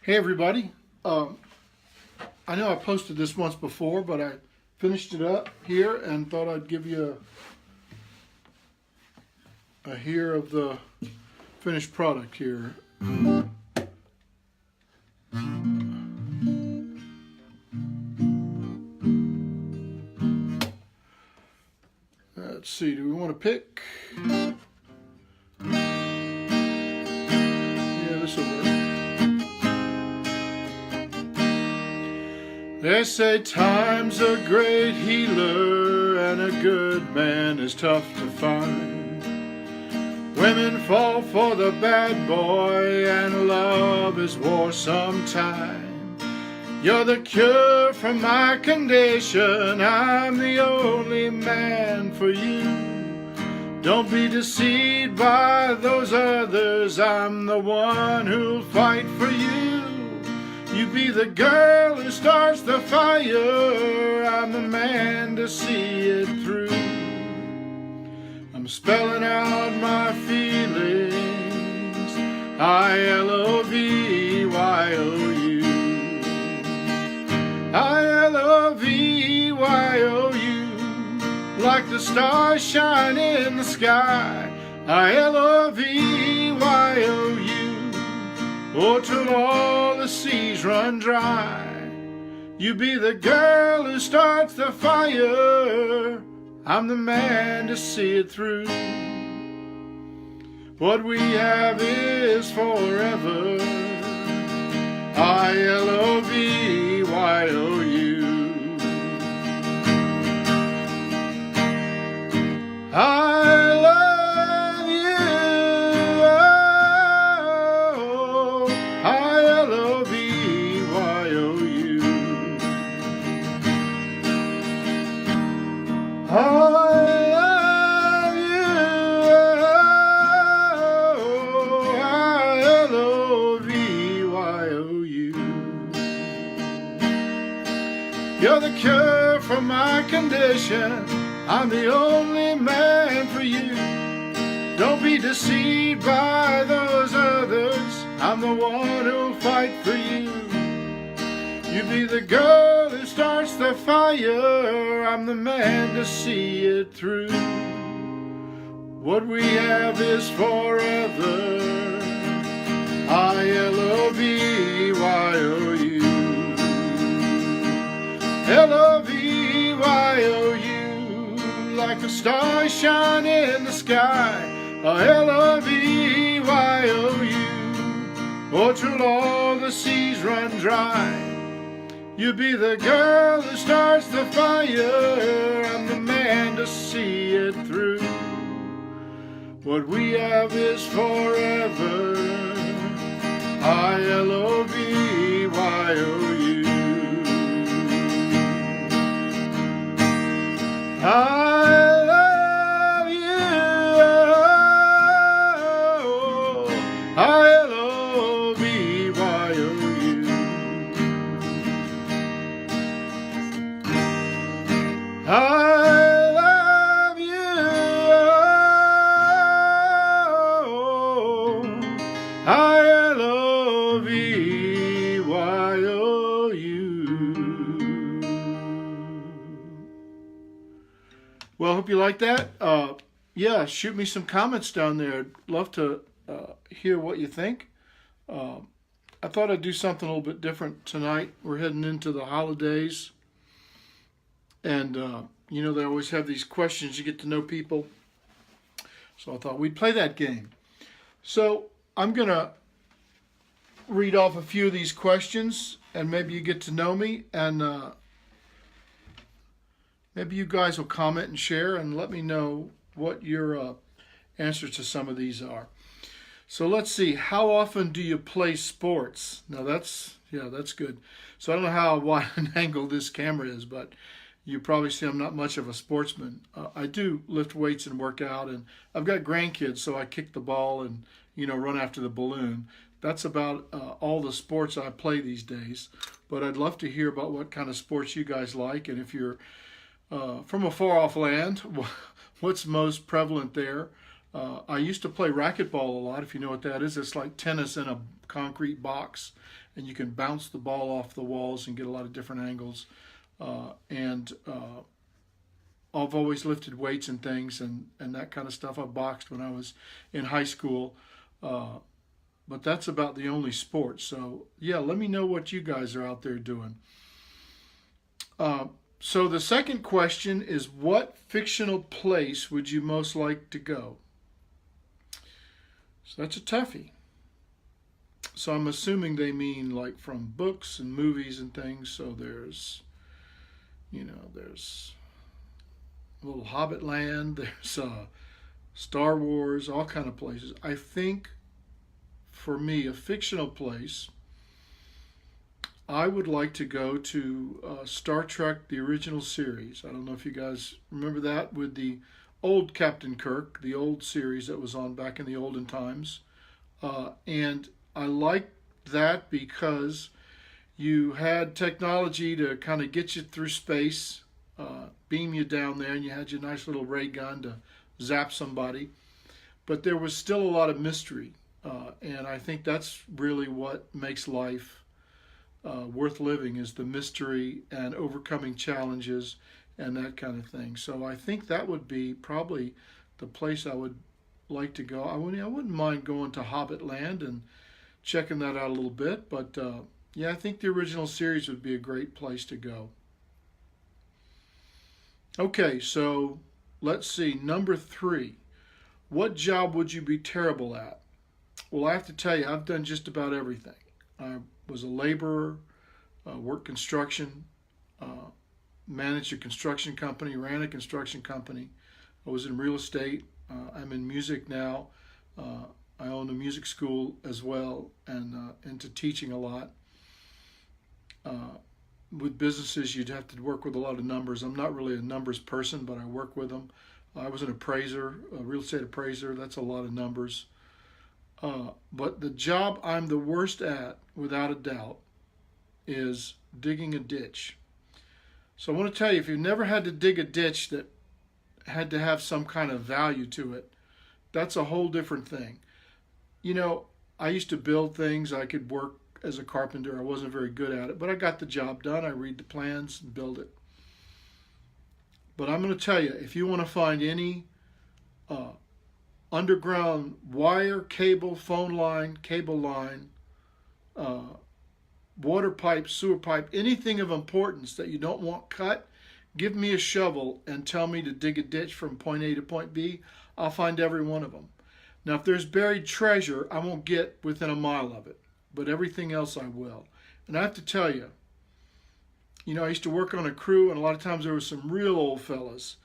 Hey everybody, I know I posted this once before, but I finished it up here and thought I'd give you a here of the finished product here. Let's see, do we want to pick? Yeah, this will work. They say time's a great healer and a good man is tough to find. Women fall for the bad boy and love is war sometime. You're the cure for my condition, I'm the only man for you. Don't be deceived by those others, I'm the one who'll fight for you. You be the girl who starts the fire, I'm the man to see it through. I'm spelling out my feelings, I-L-O-V-Y-O-U, I-L-O-V-Y-O-U, like the stars shine in the sky, I-L-O-V-Y-O-U. Oh, till all the seas run dry. You be the girl who starts the fire, I'm the man to see it through. What we have is forever, I-L-O-V-Y-O-U. You're the cure for my condition, I'm the only man for you. Don't be deceived by those others, I'm the one who'll fight for you. You be the girl who starts the fire, I'm the man to see it through. What we have is forever, I-L-O-V-Y-O-U, L-O-V-Y-O-U, like the stars shine in the sky, L-O-V-Y-O-U, oh, till all the seas run dry. You be the girl who starts the fire, I'm the man to see it through. What we have is forever, I-L-O-V-Y-O-U, I love you, I-L-O-V-Y-O-U, I love you, I-L-O-V-Y-O-U. Well, I hope you like that. Yeah, shoot me some comments down there. I'd love to hear what you think. I thought I'd do something a little bit different tonight. We're heading into the holidays. And, you know, they always have these questions. You get to know people. So I thought we'd play that game. So I'm going to read off a few of these questions. And maybe you get to know me. And maybe you guys will comment and share and let me know what your answers to some of these are. So let's see. How often do you play sports? Now that's good. So I don't know how wide an angle this camera is, but you probably see I'm not much of a sportsman. I do lift weights and work out, and I've got grandkids, so I kick the ball and, you know, run after the balloon. That's about all the sports I play these days. But I'd love to hear about what kind of sports you guys like, and if you're from a far-off land, what's most prevalent there? I used to play racquetball a lot, if you know what that is. It's like tennis in a concrete box, and you can bounce the ball off the walls and get a lot of different angles. And I've always lifted weights and things and that kind of stuff. I boxed when I was in high school. But that's about the only sport. So, yeah, let me know what you guys are out there doing. So the second question is, what fictional place would you most like to go? So that's a toughie. So I'm assuming they mean like from books and movies and things. So there's, there's little Hobbit land, there's Star Wars, all kind of places. I think for me, a fictional place, I would like to go to Star Trek, the original series. I don't know if you guys remember that, with the old Captain Kirk, the old series that was on back in the olden times. And I like that because you had technology to kind of get you through space, beam you down there, and you had your nice little ray gun to zap somebody. But there was still a lot of mystery. And I think that's really what makes life worth living, is the mystery and overcoming challenges and that kind of thing. So I think that would be probably the place I would like to go. I wouldn't mind going to Hobbit Land and checking that out a little bit. But yeah, I think the original series would be a great place to go. Okay, so let's see. Number 3. What job would you be terrible at? Well, I have to tell you, I've done just about everything. I was a laborer, worked construction, managed a construction company, ran a construction company. I was in real estate. I'm in music now. I own a music school as well, and into teaching a lot. With businesses, you'd have to work with a lot of numbers. I'm not really a numbers person, but I work with them. I was an appraiser, a real estate appraiser. That's a lot of numbers. But the job I'm the worst at, without a doubt, is digging a ditch. So I want to tell you, if you've never had to dig a ditch that had to have some kind of value to it, that's a whole different thing. I used to build things. I could work as a carpenter. I wasn't very good at it, but I got the job done. I read the plans and build it. But I'm going to tell you, if you want to find any underground wire, cable, phone line, cable line, water pipe, sewer pipe, anything of importance that you don't want cut, give me a shovel and tell me to dig a ditch from point A to point B. I'll find every one of them. Now, if there's buried treasure, I won't get within a mile of it, but everything else I will. And I have to tell you, I used to work on a crew, and a lot of times there were some real old fellas,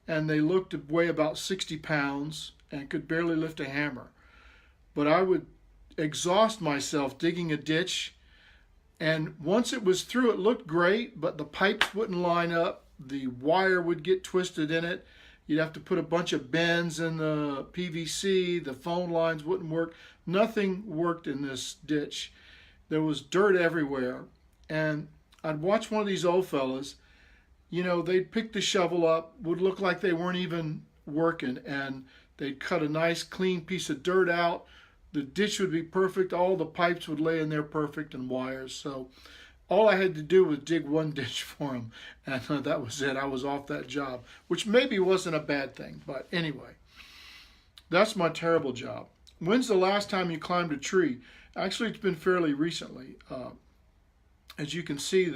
and they looked to weigh about 60 pounds and could barely lift a hammer. But I would exhaust myself digging a ditch, and once it was through, it looked great, but the pipes wouldn't line up. The wire would get twisted in it. You'd have to put a bunch of bends in the PVC. The phone lines wouldn't work. Nothing worked in this ditch. There was dirt everywhere. And I'd watch one of these old fellas, they'd pick the shovel up, would look like they weren't even working, and they'd cut a nice clean piece of dirt out. The ditch would be perfect. All the pipes would lay in there perfect, and wires. So all I had to do was dig one ditch for them, and that was it. I was off that job, which maybe wasn't a bad thing. But anyway, that's my terrible job. When's the last time you climbed a tree? Actually, it's been fairly recently. As you can see,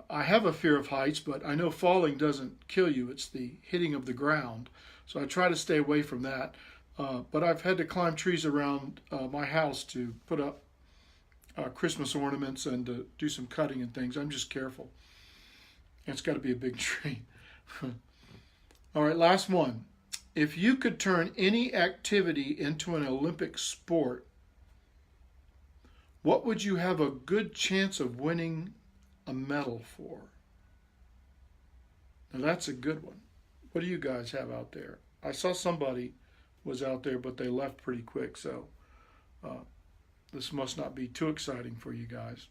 I have a fear of heights, but I know falling doesn't kill you. It's the hitting of the ground. So I try to stay away from that. But I've had to climb trees around my house to put up Christmas ornaments and to do some cutting and things. I'm just careful. And it's got to be a big tree. All right, last one. If you could turn any activity into an Olympic sport, what would you have a good chance of winning a medal for? Now that's a good one. What do you guys have out there? I saw somebody was out there, but they left pretty quick, so this must not be too exciting for you guys.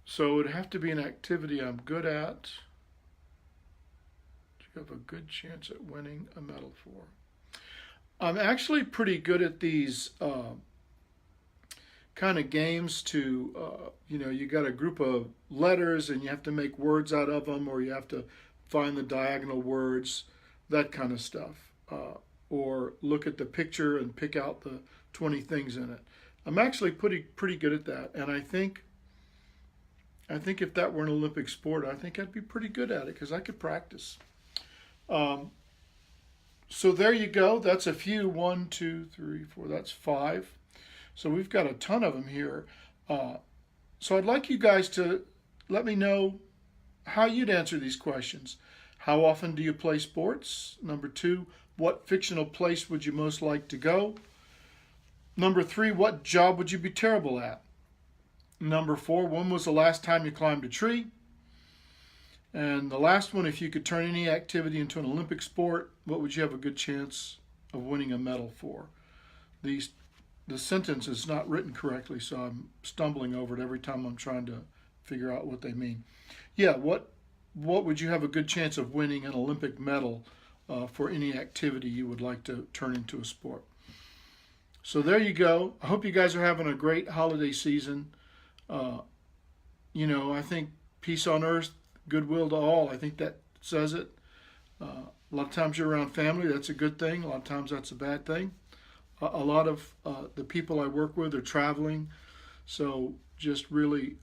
So it would have to be an activity I'm good at. You have a good chance at winning a medal for. I'm actually pretty good at these kind of games to, you got a group of letters and you have to make words out of them, or you have to find the diagonal words, that kind of stuff. Or look at the picture and pick out the 20 things in it. I'm actually pretty good at that, and I think if that were an Olympic sport, I think I'd be pretty good at it because I could practice. So there you go. That's a few. 1, 2, 3, 4. That's 5. So we've got a ton of them here. So I'd like you guys to let me know how you'd answer these questions. How often do you play sports? Number 2, what fictional place would you most like to go? Number 3, what job would you be terrible at? Number 4, when was the last time you climbed a tree? And the last one, if you could turn any activity into an Olympic sport, what would you have a good chance of winning a medal for? The sentence is not written correctly, so I'm stumbling over it every time I'm trying to figure out what they mean. Yeah, what would you have a good chance of winning an Olympic medal for any activity you would like to turn into a sport? So there you go. I hope you guys are having a great holiday season. I think peace on earth, goodwill to all. I think that says it. A lot of times you're around family. That's a good thing. A lot of times that's a bad thing. A lot of the people I work with are traveling. So just really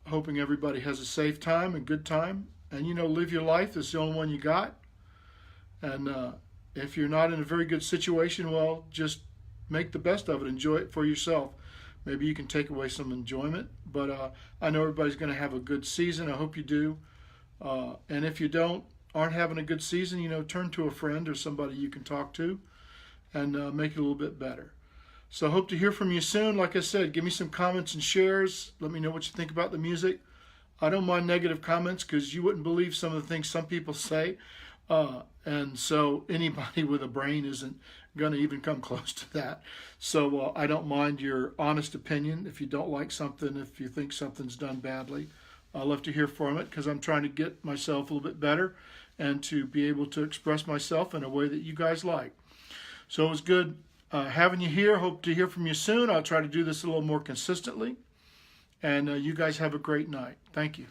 hoping everybody has a safe time and good time. And, live your life. It's the only one you got. And if you're not in a very good situation, well, just make the best of it. Enjoy it for yourself. Maybe you can take away some enjoyment. But I know everybody's going to have a good season. I hope you do. And if you aren't having a good season, turn to a friend or somebody you can talk to and make it a little bit better. So I hope to hear from you soon. Like I said, give me some comments and shares. Let me know what you think about the music. I don't mind negative comments because you wouldn't believe some of the things some people say. And so anybody with a brain isn't going to even come close to that. So I don't mind your honest opinion. If you don't like something, if you think something's done badly, I love to hear from it because I'm trying to get myself a little bit better and to be able to express myself in a way that you guys like. So it was good having you here. Hope to hear from you soon. I'll try to do this a little more consistently. And you guys have a great night. Thank you.